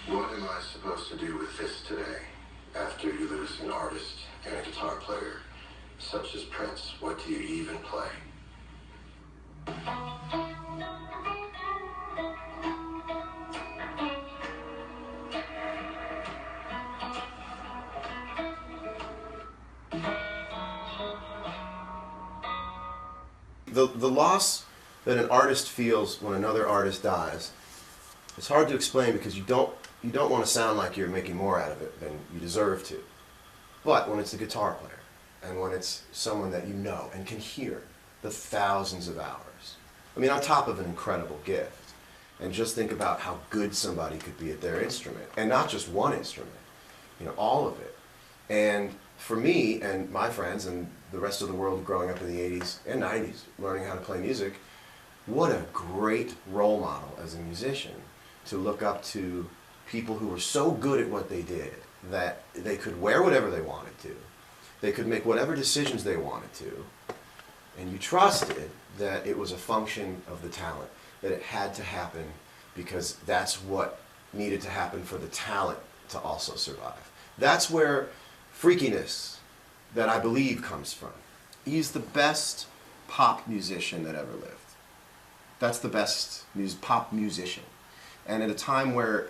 What am I supposed to do with this today? After you lose an artist and a guitar player, such as Prince, what do you even play? The loss that an artist feels when another artist dies, it's hard to explain because you don't want to sound like you're making more out of it than you deserve to. But when it's the guitar player, and when it's someone that you know and can hear the thousands of hours, I mean, on top of an incredible gift, and just think about how good somebody could be at their instrument, and not just one instrument, you know, all of it. And for me and my friends and the rest of the world growing up in the 80s and 90s, learning how to play music, what a great role model as a musician to look up to people who were so good at what they did that they could wear whatever they wanted to, they could make whatever decisions they wanted to, and you trusted that it was a function of the talent, that it had to happen because that's what needed to happen for the talent to also survive. That's where freakiness that I believe comes from. He's the best pop musician that ever lived. That's the best pop musician. And at a time where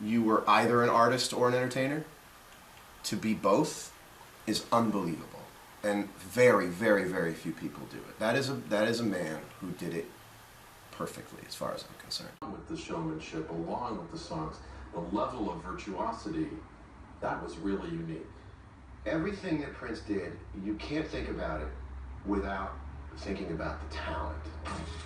you were either an artist or an entertainer, to be both is unbelievable. And very, very, very few people do it. That is a man who did it perfectly, as far as I'm concerned. With the showmanship, along with the songs, the level of virtuosity, that was really unique. Everything that Prince did, you can't think about it without thinking about the talent.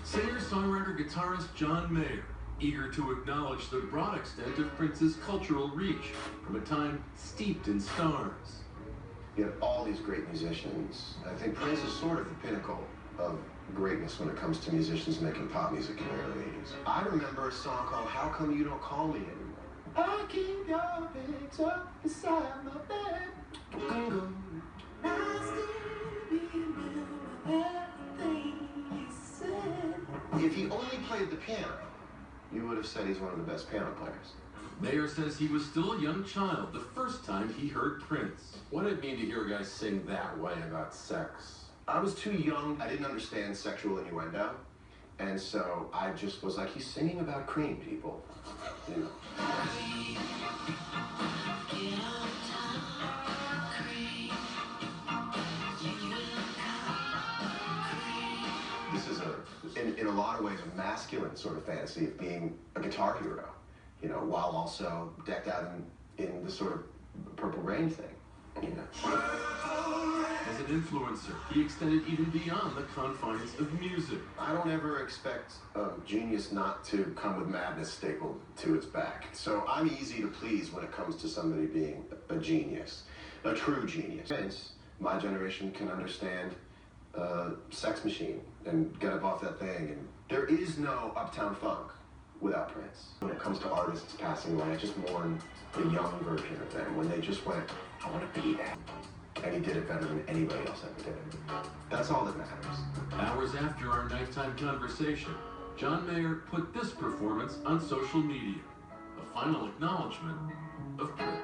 Singer, songwriter, guitarist John Mayer, eager to acknowledge the broad extent of Prince's cultural reach from a time steeped in stars. You have all these great musicians. I think Prince is sort of the pinnacle of greatness when it comes to musicians making pop music in the early 80s. I remember a song called How Come You Don't Call Me Anymore. I keep your pics up beside my bed. If he only played the piano, you would have said he's one of the best piano players. Mayer says he was still a young child the first time he heard Prince. What did it mean to hear a guy sing that way about sex? I was too young. I didn't understand sexual innuendo. And so I just was like, he's singing about cream, people. You know. This is in a lot of ways, a masculine sort of fantasy of being a guitar hero, you know, while also decked out in the sort of Purple Rain thing, you know. As an influencer, he extended even beyond the confines of music. I don't ever expect genius not to come with madness stapled to its back. So I'm easy to please when it comes to somebody being a genius, a true genius. Hence, my generation can understand Sex Machine and Get Up Off That Thing. And there is no Uptown Funk without Prince. When it comes to artists passing away, I just mourn the young version of them when they just went, I want to be that. And he did it better than anybody else ever did it. That's all that matters. Hours after our nighttime conversation, John Mayer put this performance on social media, a final acknowledgement of Prince.